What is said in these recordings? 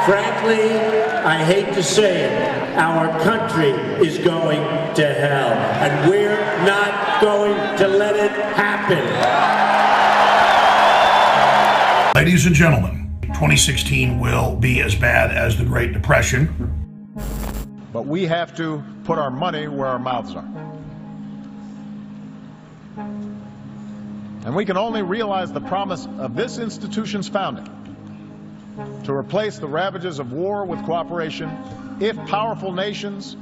Frankly, I hate to say it, our country is going to hell, and we're not going to let it happen. Ladies and gentlemen, 2016 will be as bad as the Great Depression. But we have to put our money where our mouths are. And we can only realize the promise of this institution's founding to replace the ravages of war with cooperation if powerful nations,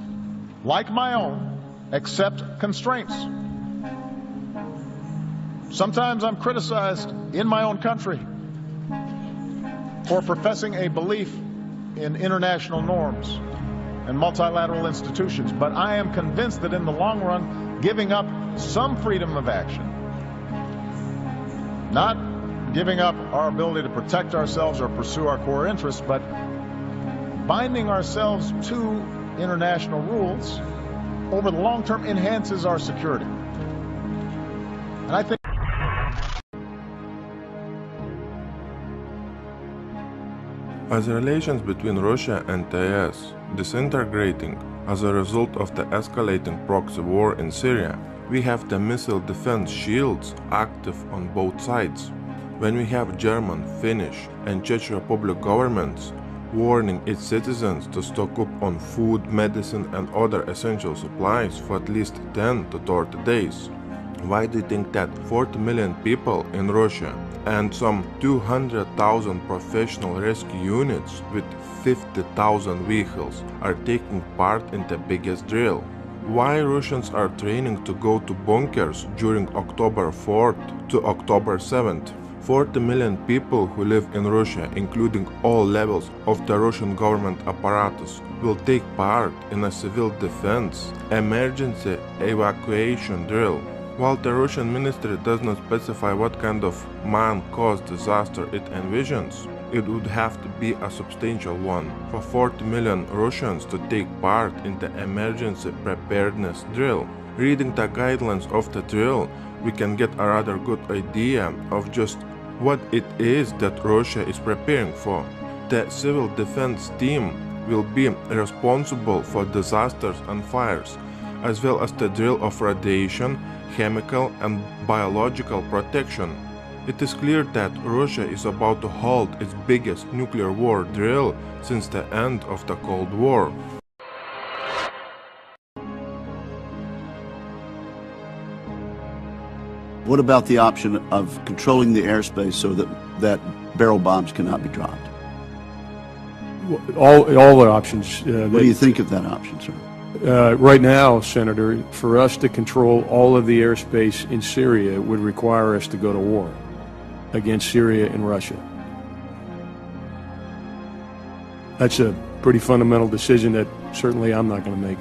like my own, accept constraints. Sometimes I'm criticized in my own country for professing a belief in international norms and multilateral institutions, but I am convinced that in the long run, giving up some freedom of action, not giving up our ability to protect ourselves or pursue our core interests, but binding ourselves to international rules over the long term enhances our security. And I think as relations between Russia and the US disintegrating as a result of the escalating proxy war in Syria, we have the missile defense shields active on both sides. When we have German, Finnish and Czech Republic governments warning its citizens to stock up on food, medicine and other essential supplies for at least 10 to 30 days. Why do you think that 40 million people in Russia and some 200,000 professional rescue units with 50,000 vehicles are taking part in the biggest drill? Why Russians are training to go to bunkers during October 4th to October 7th? 40 million people who live in Russia, including all levels of the Russian government apparatus, will take part in a civil defense emergency evacuation drill. While the Russian ministry does not specify what kind of man-caused disaster it envisions, it would have to be a substantial one for 40 million Russians to take part in the emergency preparedness drill. Reading the guidelines of the drill, we can get a rather good idea of just what it is that Russia is preparing for. The civil defense team will be responsible for disasters and fires, as well as the drill of radiation, chemical and biological protection. It is clear that Russia is about to hold its biggest nuclear war drill since the end of the Cold War. What about the option of controlling the airspace so that barrel bombs cannot be dropped? All the options. What do you think of that option, sir? Right now, Senator, for us to control all of the airspace in Syria would require us to go to war against Syria and Russia. That's a pretty fundamental decision that certainly I'm not going to make.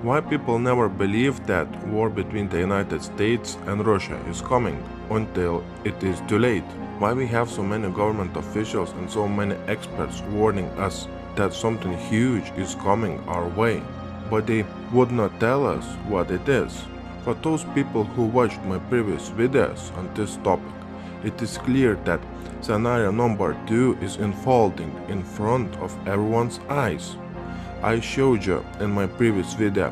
Why people never believe that war between the United States and Russia is coming until it is too late? Why we have so many government officials and so many experts warning us that something huge is coming our way, but they would not tell us what it is? For those people who watched my previous videos on this topic, it is clear that scenario number 2 is unfolding in front of everyone's eyes. I showed you in my previous video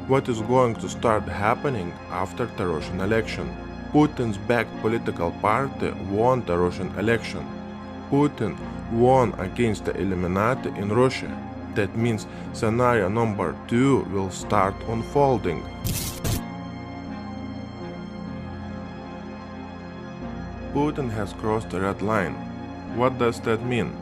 what is going to start happening after the Russian election. Putin's backed political party won the Russian election. Putin won against the Illuminati in Russia. That means scenario number 2 will start unfolding. Putin has crossed the red line. What does that mean?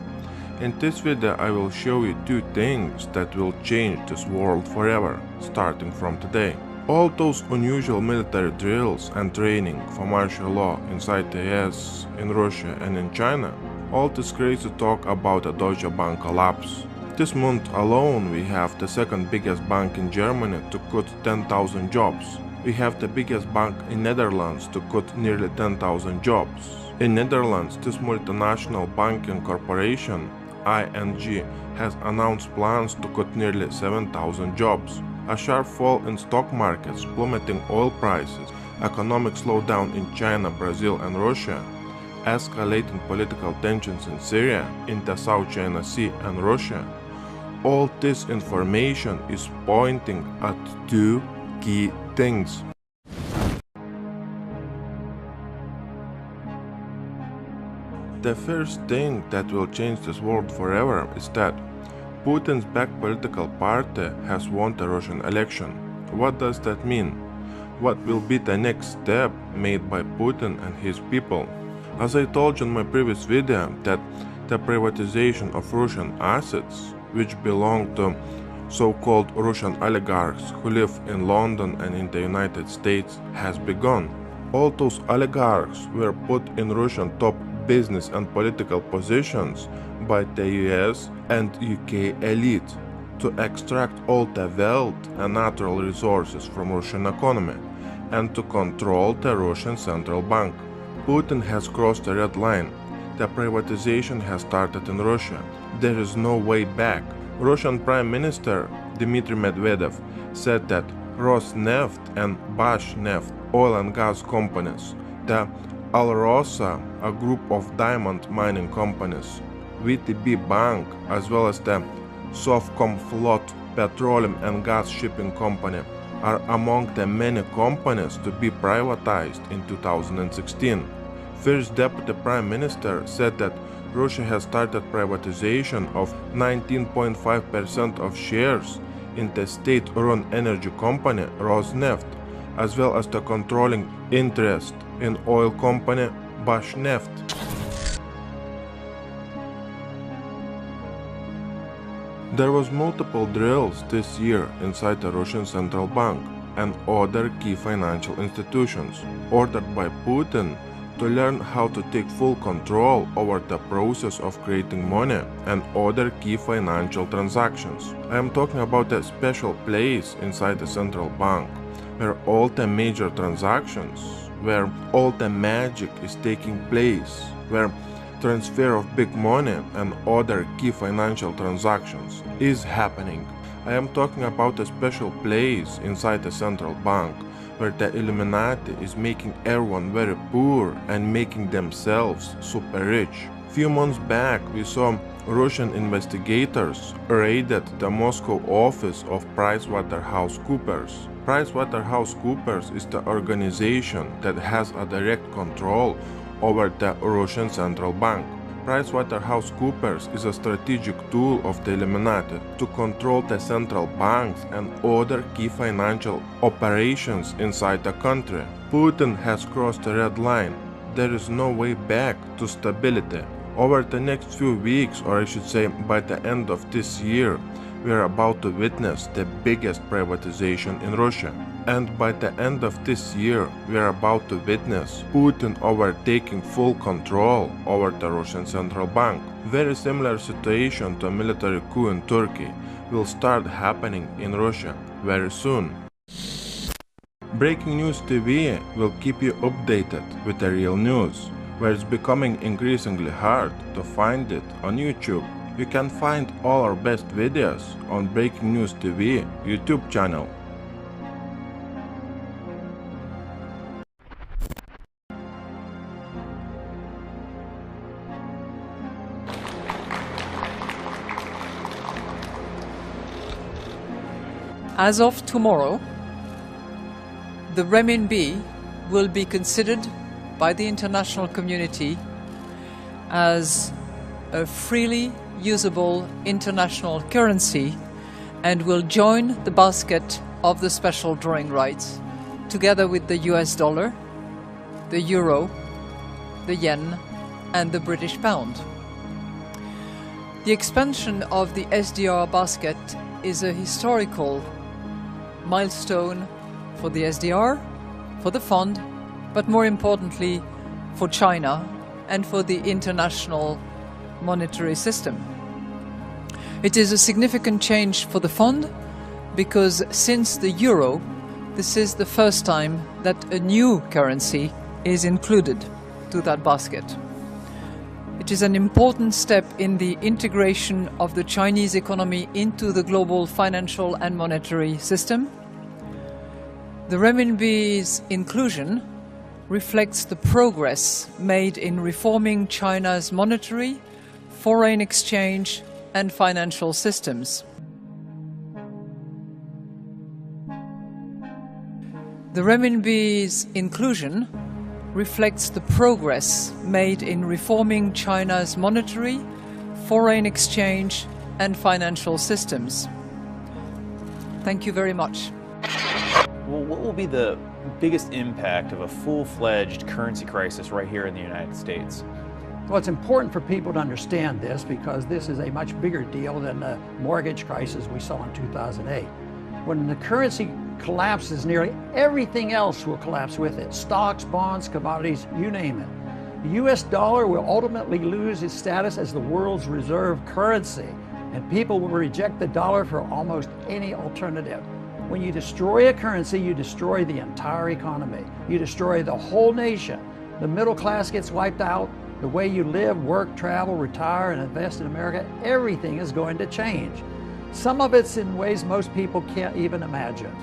In this video I will show you 2 things that will change this world forever, starting from today. All those unusual military drills and training for martial law inside the US, in Russia and in China. All this crazy talk about a Deutsche Bank collapse. This month alone we have the second biggest bank in Germany to cut 10,000 jobs. We have the biggest bank in Netherlands to cut nearly 10,000 jobs. In Netherlands, this multinational banking corporation ING has announced plans to cut nearly 7,000 jobs. A sharp fall in stock markets, plummeting oil prices, economic slowdown in China, Brazil and Russia, escalating political tensions in Syria, in the South China Sea and Russia, all this information is pointing at two key things. The first thing that will change this world forever is that Putin's backed political party has won the Russian election. What does that mean? What will be the next step made by Putin and his people? As I told you in my previous video, that the privatization of Russian assets, which belong to so-called Russian oligarchs who live in London and in the United States, has begun. All those oligarchs were put in Russian top business and political positions by the US and UK elite to extract all the wealth and natural resources from Russian economy and to control the Russian central bank. Putin has crossed the red line. The privatization has started in Russia. There is no way back. Russian Prime Minister Dmitry Medvedev said that Rosneft and Bashneft oil and gas companies, the Alrosa, a group of diamond mining companies, VTB Bank, as well as the Sovcomflot petroleum and gas shipping company are among the many companies to be privatized in 2016. First Deputy Prime Minister said that Russia has started privatization of 19.5% of shares in the state-run energy company Rosneft, as well as the controlling interest in oil company Bashneft. There was multiple drills this year inside the Russian central bank and other key financial institutions, ordered by Putin to learn how to take full control over the process of creating money and other key financial transactions. I am talking about a special place inside the central bank where all the major transactions, where all the magic is taking place, where transfer of big money and other key financial transactions is happening. I am talking about a special place inside the central bank where the Illuminati is making everyone very poor and making themselves super rich. Few months back we saw Russian investigators raided the Moscow office of PricewaterhouseCoopers. PricewaterhouseCoopers is the organization that has a direct control over the Russian central bank. PricewaterhouseCoopers is a strategic tool of the Illuminati to control the central banks and other key financial operations inside the country. Putin has crossed the red line. There is no way back to stability. Over the next few weeks, or I should say by the end of this year, we are about to witness the biggest privatization in Russia. And by the end of this year, we are about to witness Putin overtaking full control over the Russian central bank. Very similar situation to a military coup in Turkey will start happening in Russia very soon. Breaking News TV will keep you updated with the real news, where it's becoming increasingly hard to find it on YouTube. You can find all our best videos on Breaking News TV YouTube channel. As of tomorrow, the renminbi will be considered by the international community as a freely usable international currency and will join the basket of the special drawing rights, together with the US dollar, the euro, the yen, and the British pound. The expansion of the SDR basket is a historical milestone for the SDR, for the fund, but more importantly for China and for the international monetary system. It is a significant change for the fund because since the euro, this is the first time that a new currency is included to that basket. It is an important step in the integration of the Chinese economy into the global financial and monetary system. The renminbi's inclusion reflects the progress made in reforming China's monetary, foreign exchange and financial systems. The renminbi's inclusion reflects the progress made in reforming China's monetary, foreign exchange and financial systems. Thank you very much. Well, what will be the biggest impact of a full-fledged currency crisis right here in the United States? Well, it's important for people to understand this because this is a much bigger deal than the mortgage crisis we saw in 2008. When the currency collapses, nearly everything else will collapse with it. Stocks, bonds, commodities, you name it. The US dollar will ultimately lose its status as the world's reserve currency, and people will reject the dollar for almost any alternative. When you destroy a currency, you destroy the entire economy. You destroy the whole nation. The middle class gets wiped out. The way you live, work, travel, retire, and invest in America, everything is going to change. Some of it's in ways most people can't even imagine.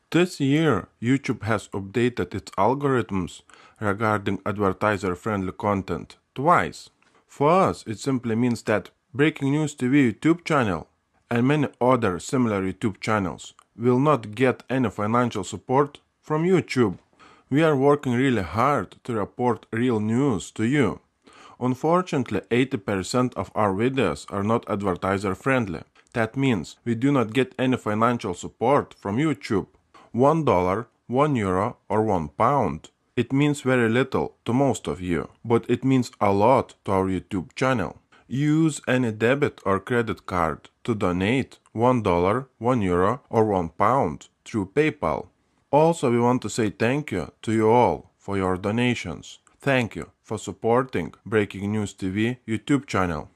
This year, YouTube has updated its algorithms regarding advertiser-friendly content twice. For us, it simply means that Breaking News TV YouTube channel and many other similar YouTube channels will not get any financial support from YouTube. We are working really hard to report real news to you. Unfortunately, 80% of our videos are not advertiser friendly. That means we do not get any financial support from YouTube. $1, €1 or £1. It means very little to most of you, but it means a lot to our YouTube channel. Use any debit or credit card to donate $1, €1 or £1 through PayPal. Also, we want to say thank you to you all for your donations. Thank you for supporting Breaking News TV YouTube channel.